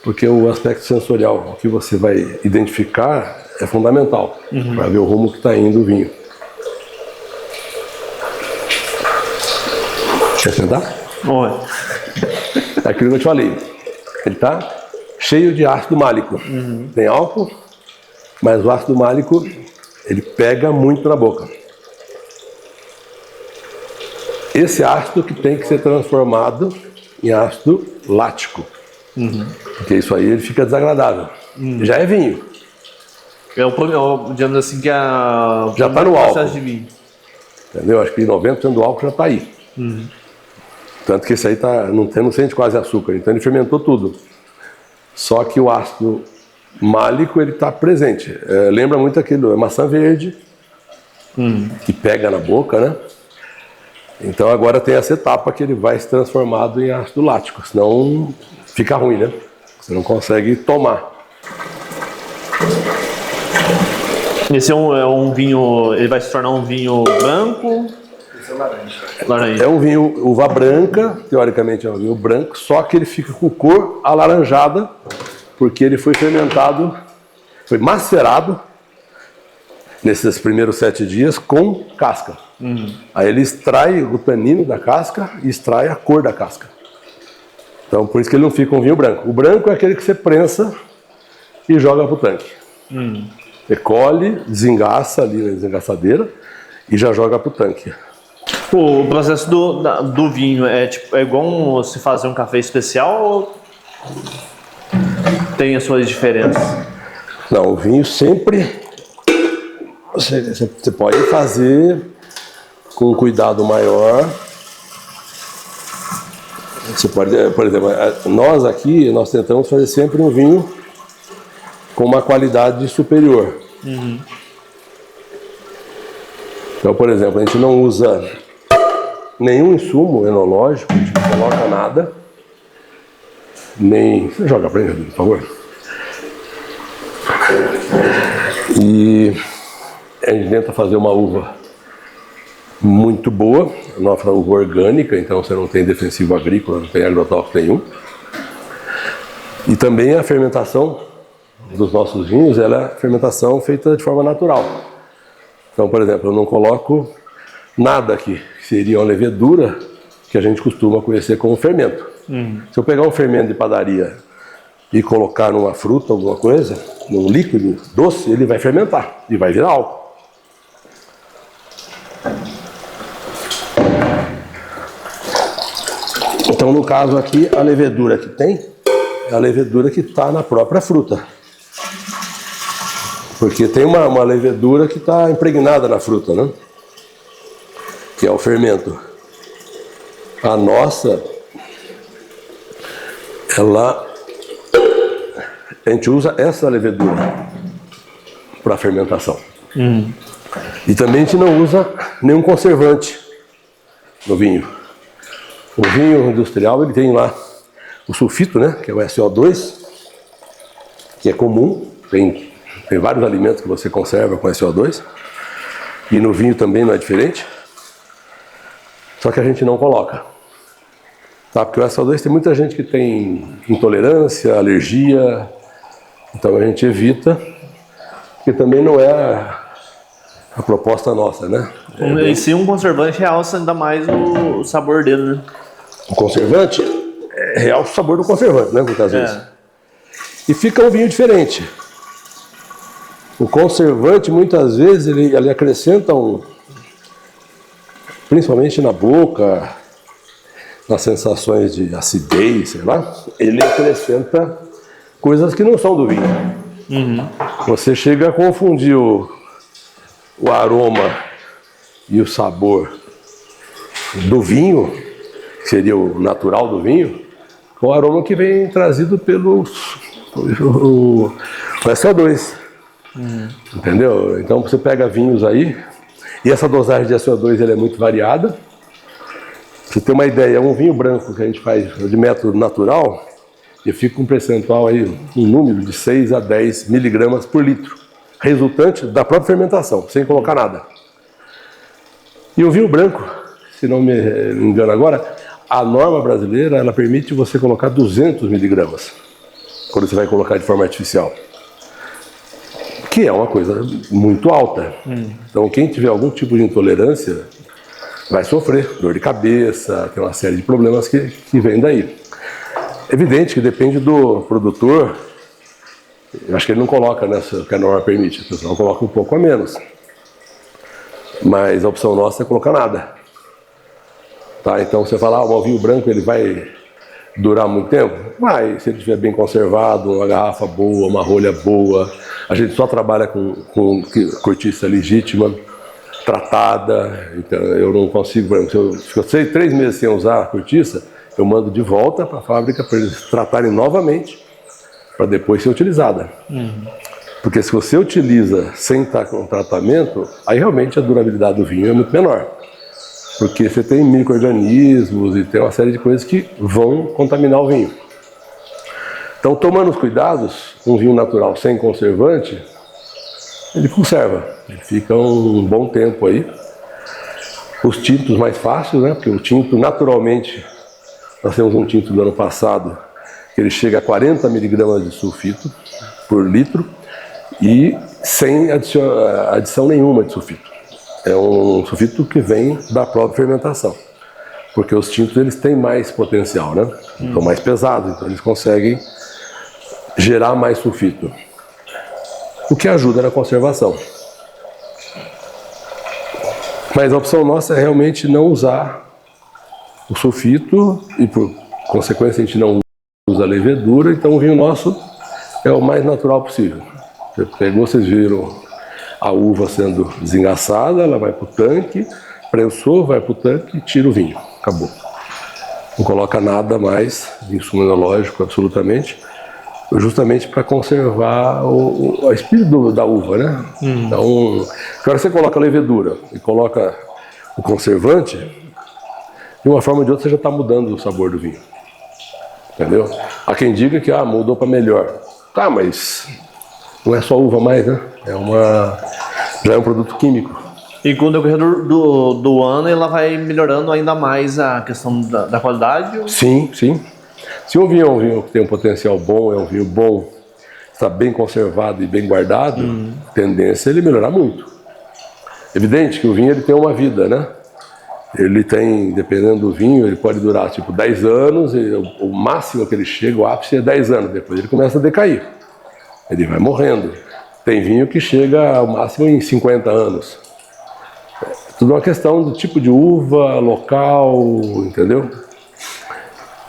porque o aspecto sensorial, o que você vai identificar, é fundamental para ver o rumo que está indo o vinho. Quer sentar?
Oi.
É aquilo que eu te falei. Ele está cheio de ácido málico. Tem álcool, mas o ácido málico, ele pega muito na boca. Esse ácido que tem que ser transformado em ácido lático. Porque isso aí ele fica desagradável. Já é vinho.
Digamos assim que já
está no álcool.
De vinho.
Entendeu? Acho que 90% do álcool já está aí. Tanto que esse aí não sente quase açúcar. Então ele fermentou tudo. Só que o ácido málico ele está presente. Lembra muito aquilo, é maçã verde, que pega na boca, né? Então agora tem essa etapa que ele vai se transformado em ácido lático, senão fica ruim, né? Você não consegue tomar.
Esse é um vinho, ele vai se tornar um vinho branco?
Esse é laranja.
Laranja.
É um vinho uva branca, teoricamente é um vinho branco, só que ele fica com cor alaranjada, porque ele foi fermentado, foi macerado nesses primeiros 7 dias com casca. Aí ele extrai o tanino da casca e extrai a cor da casca. Então por isso que ele não fica um vinho branco. O branco é aquele que você prensa e joga pro tanque. Você colhe, desengaça ali na desengaçadeira e já joga pro tanque.
O processo do vinho é igual se fazer um café especial ou tem as suas diferenças?
Não, o vinho sempre você pode fazer com um cuidado maior. Você pode, por exemplo, nós tentamos fazer sempre um vinho com uma qualidade superior. Então, por exemplo, a gente não usa nenhum insumo enológico, a gente não coloca nada, nem... Você joga para mim, por favor. E a gente tenta fazer uma uva muito boa, nossa uva orgânica, então você não tem defensivo agrícola, não tem agrotóxico nenhum. E também a fermentação dos nossos vinhos, ela é fermentação feita de forma natural. Então, por exemplo, eu não coloco nada aqui, que seria uma levedura que a gente costuma conhecer como fermento. Se eu pegar um fermento de padaria e colocar numa fruta, alguma coisa, num líquido doce, ele vai fermentar e vai virar álcool. Então, no caso aqui, a levedura que tem é a levedura que está na própria fruta. Porque tem uma levedura que está impregnada na fruta, né? Que é o fermento. A nossa, a gente usa essa levedura para fermentação. E também a gente não usa nenhum conservante no vinho. O vinho industrial, ele tem lá o sulfito, né, que é o SO2, que é comum, tem vários alimentos que você conserva com SO2, e no vinho também não é diferente, só que a gente não coloca. Tá? Porque o SO2 tem muita gente que tem intolerância, alergia, então a gente evita, porque também não é a proposta nossa, né?
E se um conservante realça ainda mais o sabor dele, né?
O conservante realça o sabor do conservante, né? Muitas vezes. E fica um vinho diferente. O conservante, muitas vezes, ele acrescenta principalmente na boca, nas sensações de acidez, sei lá, ele acrescenta coisas que não são do vinho. Você chega a confundir o aroma e o sabor do vinho, que seria o natural do vinho, com o aroma que vem trazido pelo o SO2. Entendeu? Então você pega vinhos aí, e essa dosagem de SO2 ela é muito variada. Pra você ter uma ideia, um vinho branco que a gente faz de método natural, ele fica com um percentual aí, um número de 6 a 10 miligramas por litro, resultante da própria fermentação, sem colocar nada. E o vinho branco, se não me engano agora, a norma brasileira, ela permite você colocar 200 miligramas, quando você vai colocar de forma artificial. Que é uma coisa muito alta. Então, quem tiver algum tipo de intolerância vai sofrer dor de cabeça, tem uma série de problemas que vem daí. Evidente que depende do produtor. Eu acho que ele não coloca nessa que a norma permite, o pessoal coloca um pouco a menos. Mas a opção nossa é colocar nada. Tá? Então, você fala, o vinho branco ele vai durar muito tempo? Vai, se ele estiver bem conservado, uma garrafa boa, uma rolha boa. A gente só trabalha com cortiça legítima, tratada. Então eu não consigo, por exemplo, se eu fico 3 meses sem usar a cortiça, eu mando de volta para a fábrica para eles tratarem novamente, para depois ser utilizada. Porque se você utiliza sem estar com tratamento, aí realmente a durabilidade do vinho é muito menor. Porque você tem micro-organismos e tem uma série de coisas que vão contaminar o vinho. Então, tomando os cuidados, um vinho natural sem conservante, ele conserva. Ele fica um bom tempo aí. Os tintos mais fáceis, né? Porque o tinto, naturalmente, nós temos um tinto do ano passado, que ele chega a 40 miligramas de sulfito por litro e sem adição nenhuma de sulfito. É um sulfito que vem da própria fermentação. Porque os tintos, eles têm mais potencial, né? São mais pesados, então eles conseguem gerar mais sulfito, o que ajuda na conservação. Mas a opção nossa é realmente não usar o sulfito e, por consequência, a gente não usa a levedura, então o vinho nosso é o mais natural possível. Você pegou, vocês viram a uva sendo desengaçada, ela vai para o tanque, prensou, vai para o tanque e tira o vinho. Acabou. Não coloca nada mais de insumo enológico, absolutamente, justamente para conservar o espírito da uva, né? Então, agora você coloca a levedura e coloca o conservante, de uma forma ou de outra você já está mudando o sabor do vinho. Entendeu? Há quem diga que mudou para melhor. Tá, mas não é só uva mais, né? Já é um produto químico.
E com o decorrer do ano, ela vai melhorando ainda mais a questão da qualidade?
Sim, sim. Se o vinho é um vinho que tem um potencial bom, é um vinho bom, está bem conservado e bem guardado, a tendência é ele melhorar muito. Evidente que o vinho ele tem uma vida, né? Ele tem, dependendo do vinho, ele pode durar tipo 10 anos, o máximo que ele chega, o ápice é 10 anos, depois ele começa a decair. Ele vai morrendo. Tem vinho que chega ao máximo em 50 anos. Tudo uma questão do tipo de uva, local, entendeu?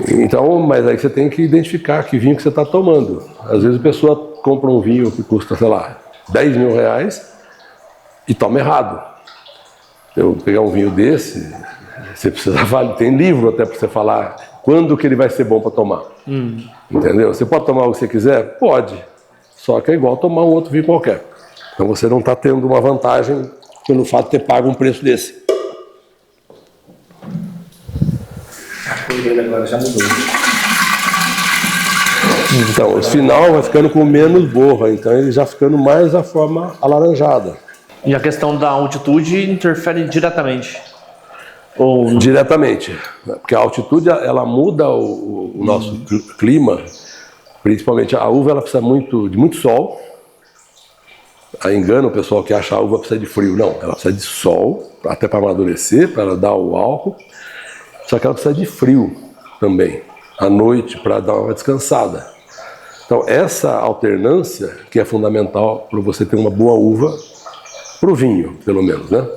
Então, mas aí você tem que identificar que vinho que você está tomando. Às vezes a pessoa compra um vinho que custa, sei lá, 10 mil reais e toma errado. Eu pegar um vinho desse, você precisa tem livro até para você falar quando que ele vai ser bom para tomar. Entendeu? Você pode tomar o que você quiser? Pode. Só que é igual tomar um outro vinho qualquer. Então você não está tendo uma vantagem pelo fato de ter pago um preço desse.
A cor dele agora já mudou.
Então, o final vai ficando com menos borra, então ele já ficando mais a forma alaranjada.
E a questão da altitude interfere diretamente?
Diretamente, porque a altitude ela muda o nosso clima, principalmente a uva ela precisa de muito sol. Aí engana o pessoal que acha a uva precisa de frio. Não, ela precisa de sol, até para amadurecer, para ela dar o álcool. Só que ela precisa de frio também, à noite, para dar uma descansada. Então essa alternância que é fundamental para você ter uma boa uva, para o vinho, pelo menos, né?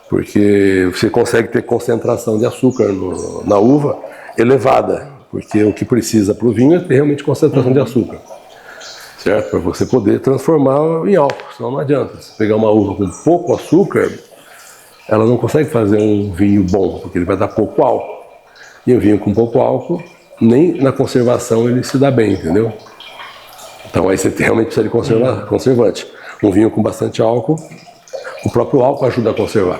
Porque você consegue ter concentração de açúcar na uva elevada, porque o que precisa para o vinho é ter realmente concentração de açúcar. Certo? Para você poder transformar em álcool, senão não adianta. Se pegar uma uva com pouco açúcar, ela não consegue fazer um vinho bom, porque ele vai dar pouco álcool. E o vinho com pouco álcool, nem na conservação ele se dá bem, entendeu? Então aí você realmente precisa de conservante. Um vinho com bastante álcool, o próprio álcool ajuda a conservar.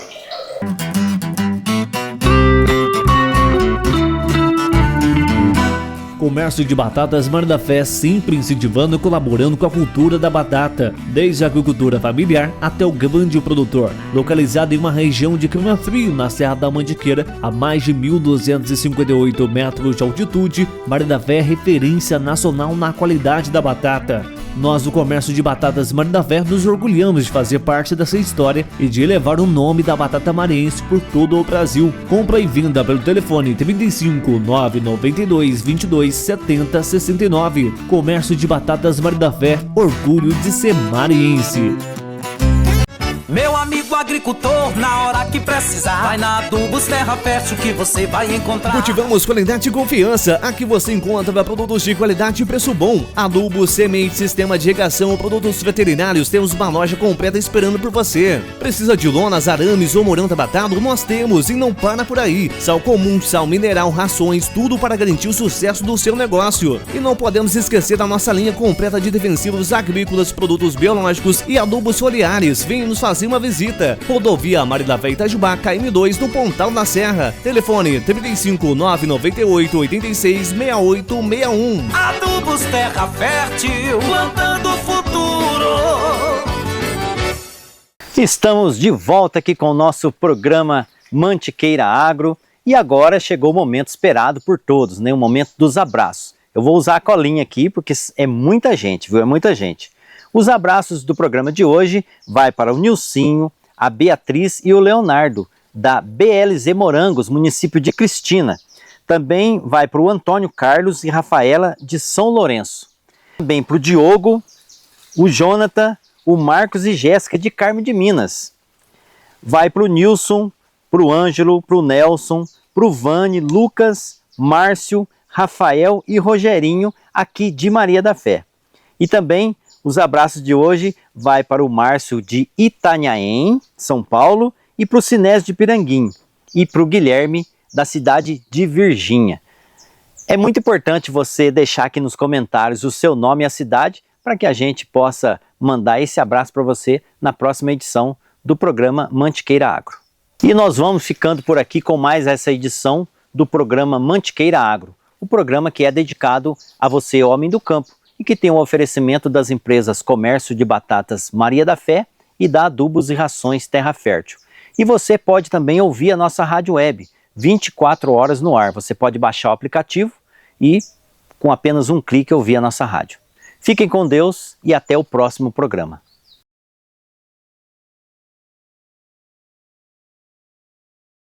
Comércio de batatas Mar da Fé, sempre incentivando e colaborando com a cultura da batata, desde a agricultura familiar até o grande produtor. Localizado em uma região de clima frio na Serra da Mantiqueira, a mais de 1.258 metros de altitude, Mar da Fé é referência nacional na qualidade da batata. Nós do comércio de batatas Mar da Fé nos orgulhamos de fazer parte dessa história e de elevar o nome da batata maranhense por todo o Brasil. Compra e venda pelo telefone 35 992 22 70 69. Comércio de batatas Mar da Fé, orgulho de ser maranhense.
Meu amigo agricultor, na hora que precisar, vai na Adubos Terra Fértil que você vai encontrar.
Cultivamos qualidade e confiança. Aqui você encontra produtos de qualidade e preço bom. Adubo, semente, sistema de irrigação, produtos veterinários. Temos uma loja completa esperando por você. Precisa de lonas, arames ou morão trabatado? Nós temos e não para por aí. Sal comum, sal mineral, rações, tudo para garantir o sucesso do seu negócio. E não podemos esquecer da nossa linha completa de defensivos agrícolas, produtos biológicos e adubos foliares. Venha nos fazer uma visita. Rodovia Mar da Fé Itajubá, KM2, no Pontal da Serra. Telefone 35 998 86 6861.
Adubos Terra Fértil, plantando o futuro.
Estamos de volta aqui com o nosso programa Mantiqueira Agro e agora chegou o momento esperado por todos, né? O momento dos abraços. Eu vou usar a colinha aqui porque é muita gente, viu? É muita gente. Os abraços do programa de hoje vai para o Nilcinho, a Beatriz e o Leonardo, da BLZ Morangos, município de Cristina. Também vai para o Antônio Carlos e Rafaela de São Lourenço. Também para o Diogo, o Jonathan, o Marcos e Jéssica de Carmo de Minas. Vai para o Nilson, para o Ângelo, para o Nelson, para o Vane, Lucas, Márcio, Rafael e Rogerinho, aqui de Maria da Fé. E também os abraços de hoje vai para o Márcio de Itanhaém, São Paulo, e para o Sinésio de Piranguim, e para o Guilherme da cidade de Virgínia. É muito importante você deixar aqui nos comentários o seu nome e a cidade, para que a gente possa mandar esse abraço para você na próxima edição do programa Mantiqueira Agro. E nós vamos ficando por aqui com mais essa edição do programa Mantiqueira Agro, o programa que é dedicado a você, homem do campo, e que tem o oferecimento das empresas Comércio de Batatas Maria da Fé e da Adubos e Rações Terra Fértil. E você pode também ouvir a nossa rádio web, 24 horas no ar. Você pode baixar o aplicativo e, com apenas um clique, ouvir a nossa rádio. Fiquem com Deus e até o próximo programa.